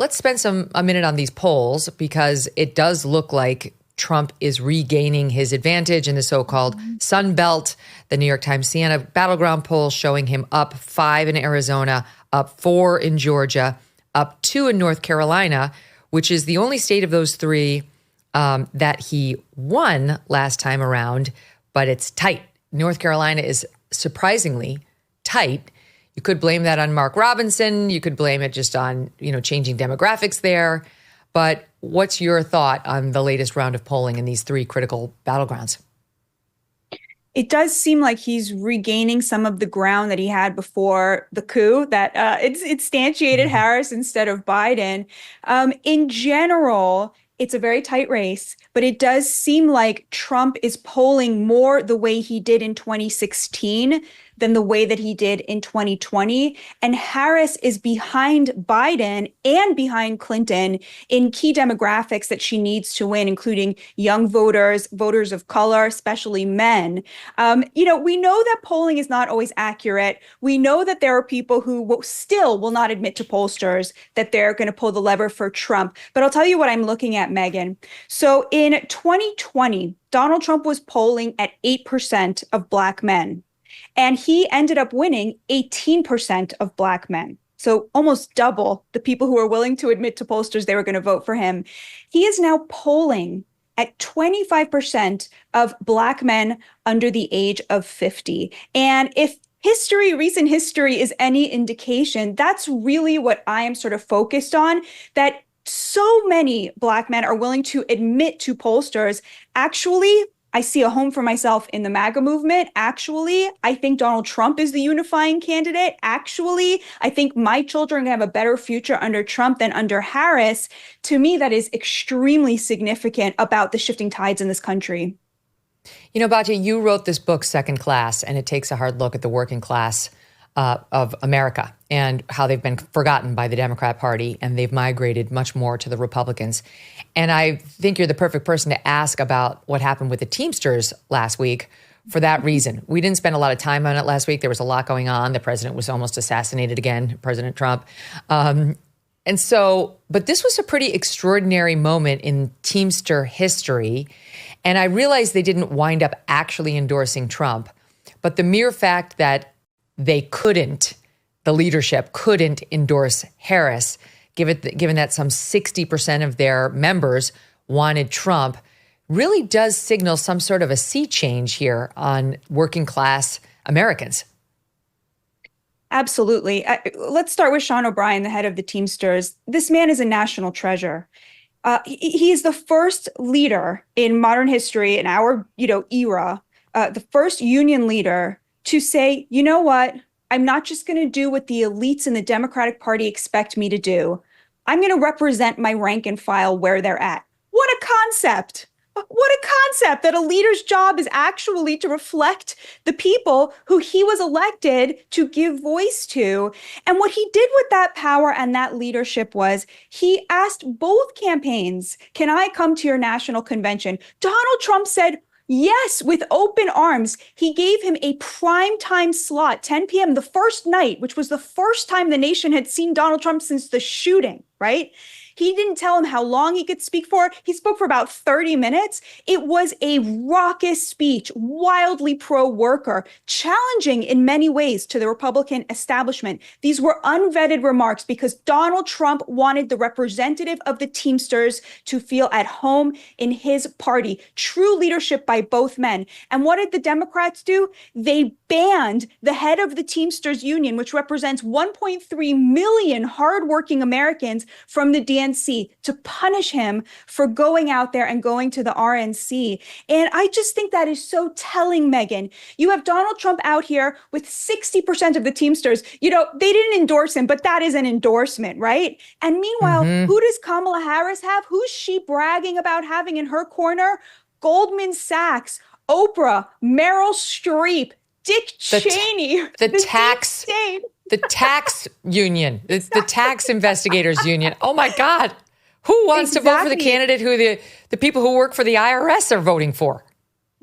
let's spend a minute on these polls, because it does look like Trump is regaining his advantage in the so-called Sun Belt. The New York Times Siena Battleground poll showing him up 5 in Arizona, up 4 in Georgia, up 2 in North Carolina, which is the only state of those 3 that he won last time around, but it's tight. North Carolina is surprisingly tight. You could blame that on Mark Robinson. You could blame it just on, changing demographics there. But what's your thought on the latest round of polling in these 3 critical battlegrounds? It does seem like he's regaining some of the ground that he had before the coup, that it's instantiated Harris instead of Biden. In general, it's a very tight race, but it does seem like Trump is polling more the way he did in 2016 than the way that he did in 2020. And Harris is behind Biden and behind Clinton in key demographics that she needs to win, including young voters, voters of color, especially men. We know that polling is not always accurate. We know that there are people who still will not admit to pollsters that they're going to pull the lever for Trump. But I'll tell you what I'm looking at, Megyn. So in 2020, Donald Trump was polling at 8% of Black men. And he ended up winning 18% of Black men. So almost double the people who are willing to admit to pollsters they were going to vote for him. He is now polling at 25% of Black men under the age of 50. And if recent history is any indication, that's really what I am sort of focused on, that so many Black men are willing to admit to pollsters, actually, I see a home for myself in the MAGA movement. Actually, I think Donald Trump is the unifying candidate. Actually, I think my children have a better future under Trump than under Harris. To me, that is extremely significant about the shifting tides in this country. Batya, you wrote this book, Second Class, and it takes a hard look at the working class of America and how they've been forgotten by the Democrat Party, and they've migrated much more to the Republicans. And I think you're the perfect person to ask about what happened with the Teamsters last week for that reason. We didn't spend a lot of time on it last week. There was a lot going on. The president was almost assassinated again, President Trump. But this was a pretty extraordinary moment in Teamster history. And I realized they didn't wind up actually endorsing Trump, but the mere fact that the leadership couldn't endorse Harris, given that some 60% of their members wanted Trump, really does signal some sort of a sea change here on working class Americans. Absolutely. Let's start with Sean O'Brien, the head of the Teamsters. This man is a national treasure. He is the first leader in modern history, in our era, the first union leader to say, you know what, I'm not just going to do what the elites in the Democratic Party expect me to do. I'm going to represent my rank and file where they're at. What a concept. What a concept that a leader's job is actually to reflect the people who he was elected to give voice to. And what he did with that power and that leadership was he asked both campaigns, can I come to your national convention? Donald Trump said, yes, with open arms. He gave him a prime time slot, 10 p.m., the first night, which was the first time the nation had seen Donald Trump since the shooting, right? He didn't tell him how long he could speak for. He spoke for about 30 minutes. It was a raucous speech, wildly pro-worker, challenging in many ways to the Republican establishment. These were unvetted remarks because Donald Trump wanted the representative of the Teamsters to feel at home in his party. True leadership by both men. And what did the Democrats do? They banned the head of the Teamsters Union, which represents 1.3 million hardworking Americans, from the DNC to punish him for going out there and going to the RNC. And I just think that is so telling, Megyn. You have Donald Trump out here with 60% of the Teamsters. They didn't endorse him, but that is an endorsement, right? And meanwhile, who does Kamala Harris have? Who's she bragging about having in her corner? Goldman Sachs, Oprah, Meryl Streep, Dick Cheney, the tax union, the tax investigators union. Oh my God. Who wants to vote for the candidate who the people who work for the IRS are voting for?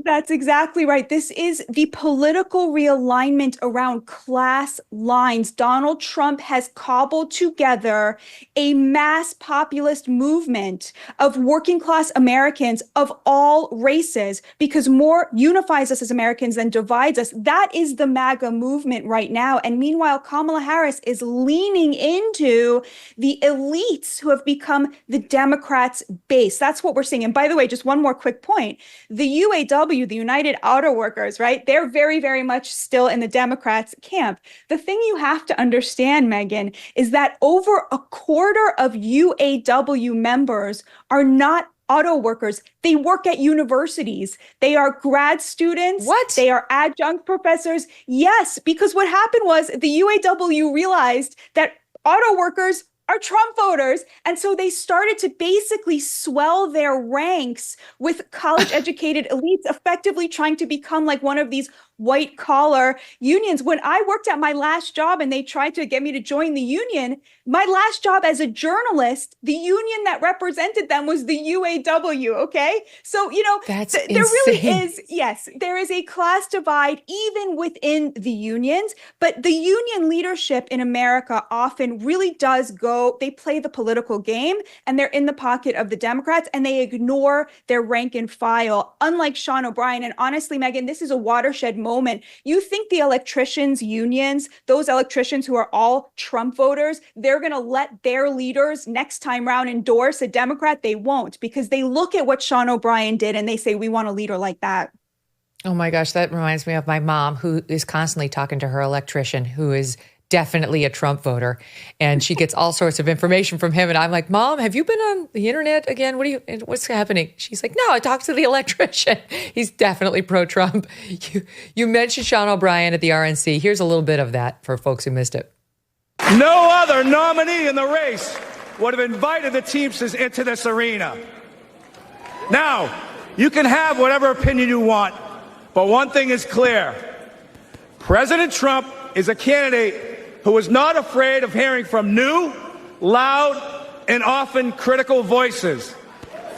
That's exactly right. This is the political realignment around class lines. Donald Trump has cobbled together a mass populist movement of working class Americans of all races because more unifies us as Americans than divides us. That is the MAGA movement right now. And meanwhile, Kamala Harris is leaning into the elites who have become the Democrats' base. That's what we're seeing. And by the way, just one more quick point. The UAW, the United Auto Workers, right? They're very, very much still in the Democrats' camp. The thing you have to understand, Megyn, is that over a quarter of UAW members are not auto workers. They work at universities. They are grad students. What? They are adjunct professors. Yes, because what happened was the UAW realized that auto workers are Trump voters. And so they started to basically swell their ranks with college educated elites, effectively trying to become like one of these white collar unions. When I worked at my last job and they tried to get me to join the union, my last job as a journalist, the union that represented them was the UAW. Okay. So, That's there really insane. is, yes, there is a class divide even within the unions, but the union leadership in America often really does they play the political game and they're in the pocket of the Democrats and they ignore their rank and file, unlike Sean O'Brien. And honestly, Megyn, this is a watershed moment. You think the electricians' unions, those electricians who are all Trump voters, they're going to let their leaders next time round endorse a Democrat? They won't, because they look at what Sean O'Brien did and they say, we want a leader like that. Oh my gosh, that reminds me of my mom, who is constantly talking to her electrician, who is definitely a Trump voter. And she gets all sorts of information from him. And I'm like, Mom, have you been on the internet again? What's happening? She's like, no, I talked to the electrician. He's definitely pro-Trump. You mentioned Sean O'Brien at the RNC. Here's a little bit of that for folks who missed it. No other nominee in the race would have invited the Teamsters into this arena. Now, you can have whatever opinion you want, but one thing is clear. President Trump is a candidate who is not afraid of hearing from new, loud, and often critical voices.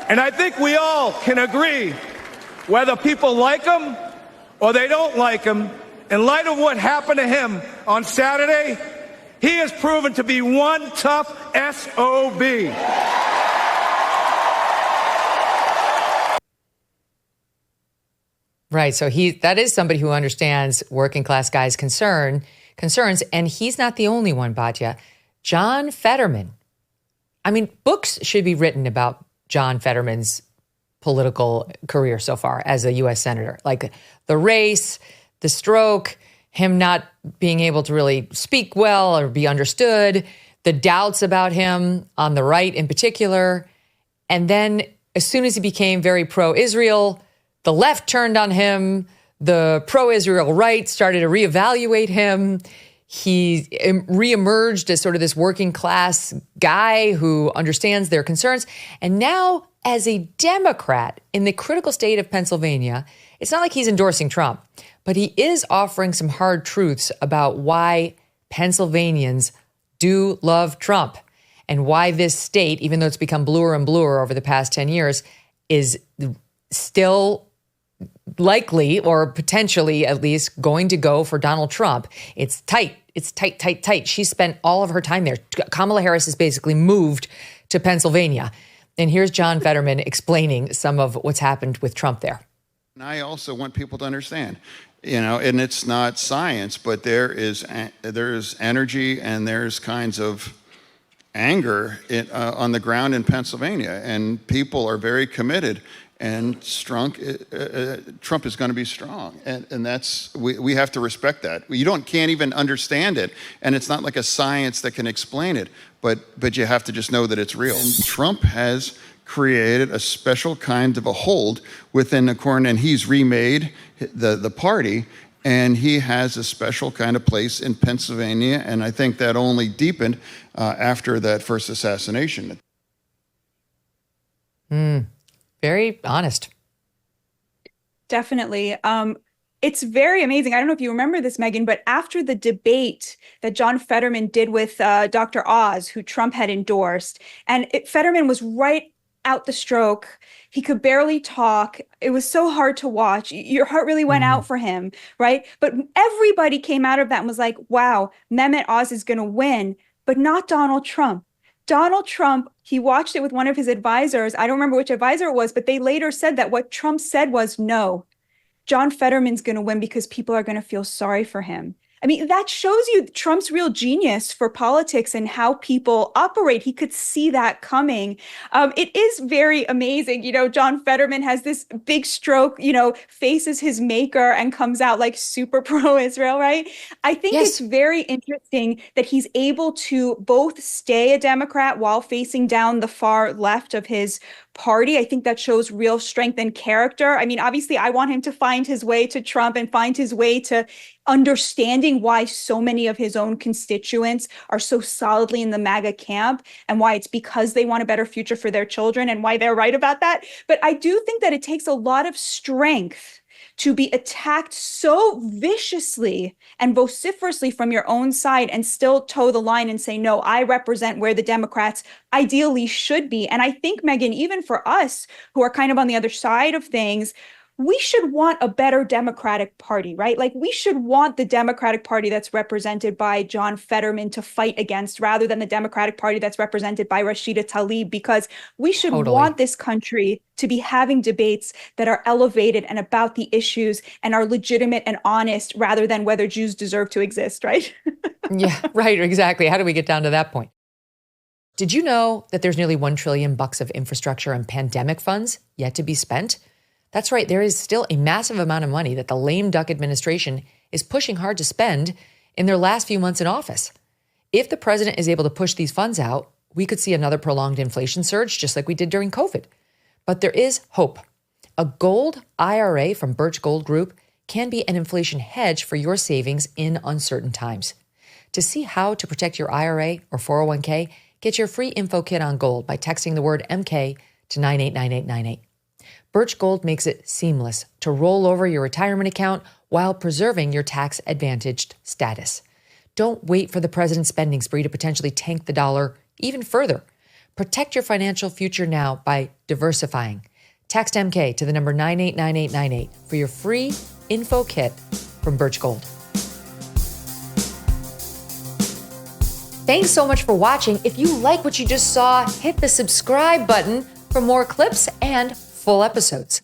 And I think we all can agree, whether people like him or they don't like him, in light of what happened to him on Saturday, he has proven to be one tough SOB. Right. So that is somebody who understands working class guys' concerns, and he's not the only one, Batya. John Fetterman. I mean, books should be written about John Fetterman's political career so far as a U.S. senator, like the race, the stroke, him not being able to really speak well or be understood, the doubts about him on the right in particular. And then as soon as he became very pro-Israel, the left turned on him. The pro-Israel right started to reevaluate him. He reemerged as sort of this working class guy who understands their concerns. And now, as a Democrat in the critical state of Pennsylvania, it's not like he's endorsing Trump, but he is offering some hard truths about why Pennsylvanians do love Trump and why this state, even though it's become bluer and bluer over the past 10 years, is still likely, or potentially at least, going to go for Donald Trump. It's tight. It's tight, tight, tight. She spent all of her time there. Kamala Harris has basically moved to Pennsylvania. And here's John Fetterman explaining some of what's happened with Trump there. And I also want people to understand, and it's not science, but there's energy and there's kinds of anger on the ground in Pennsylvania, and people are very committed. And Trump is going to be strong, and that's we have to respect that. Can't even understand it, and it's not like a science that can explain it. But you have to just know that it's real. And Trump has created a special kind of a hold within the corner, and he's remade the party, and he has a special kind of place in Pennsylvania. And I think that only deepened after that first assassination. Very honest. Definitely. It's very amazing. I don't know if you remember this, Megyn, but after the debate that John Fetterman did with Dr. Oz, who Trump had endorsed, and Fetterman was right out the stroke. He could barely talk. It was so hard to watch. Your heart really went out for him, right? But everybody came out of that and was like, wow, Mehmet Oz is going to win, but not Donald Trump. Donald Trump, he watched it with one of his advisors. I don't remember which advisor it was, but they later said that what Trump said was, no, John Fetterman's going to win because people are going to feel sorry for him. I mean, that shows you Trump's real genius for politics and how people operate. He could see that coming. It is very amazing. You know, John Fetterman has this big stroke, you know, faces his maker and comes out like super pro-Israel, right? I think it's very interesting that he's able to both stay a Democrat while facing down the far left of his party. I think that shows real strength and character. I mean, obviously, I want him to find his way to Trump and find his way to understanding why so many of his own constituents are so solidly in the MAGA camp and why it's because they want a better future for their children and why they're right about that. But I do think that it takes a lot of strength to be attacked so viciously and vociferously from your own side and still toe the line and say, no, I represent where the Democrats ideally should be. And I think, Megyn, even for us who are kind of on the other side of things, we should want a better Democratic Party, right? Like we should want the Democratic Party that's represented by John Fetterman to fight against rather than the Democratic Party that's represented by Rashida Tlaib, because we should want this country to be having debates that are elevated and about the issues and are legitimate and honest rather than whether Jews deserve to exist, right? Yeah, right, exactly. How do we get down to that point? Did you know that there's nearly $1 trillion of infrastructure and pandemic funds yet to be spent? That's right. There is still a massive amount of money that the lame duck administration is pushing hard to spend in their last few months in office. If the president is able to push these funds out, we could see another prolonged inflation surge, just like we did during COVID. But there is hope. A gold IRA from Birch Gold Group can be an inflation hedge for your savings in uncertain times. To see how to protect your IRA or 401k, get your free info kit on gold by texting the word MK to 989898. Birch Gold makes it seamless to roll over your retirement account while preserving your tax-advantaged status. Don't wait for the president's spending spree to potentially tank the dollar even further. Protect your financial future now by diversifying. Text MK to the number 989898 for your free info kit from Birch Gold. Thanks so much for watching. If you like what you just saw, hit the subscribe button for more clips and full episodes.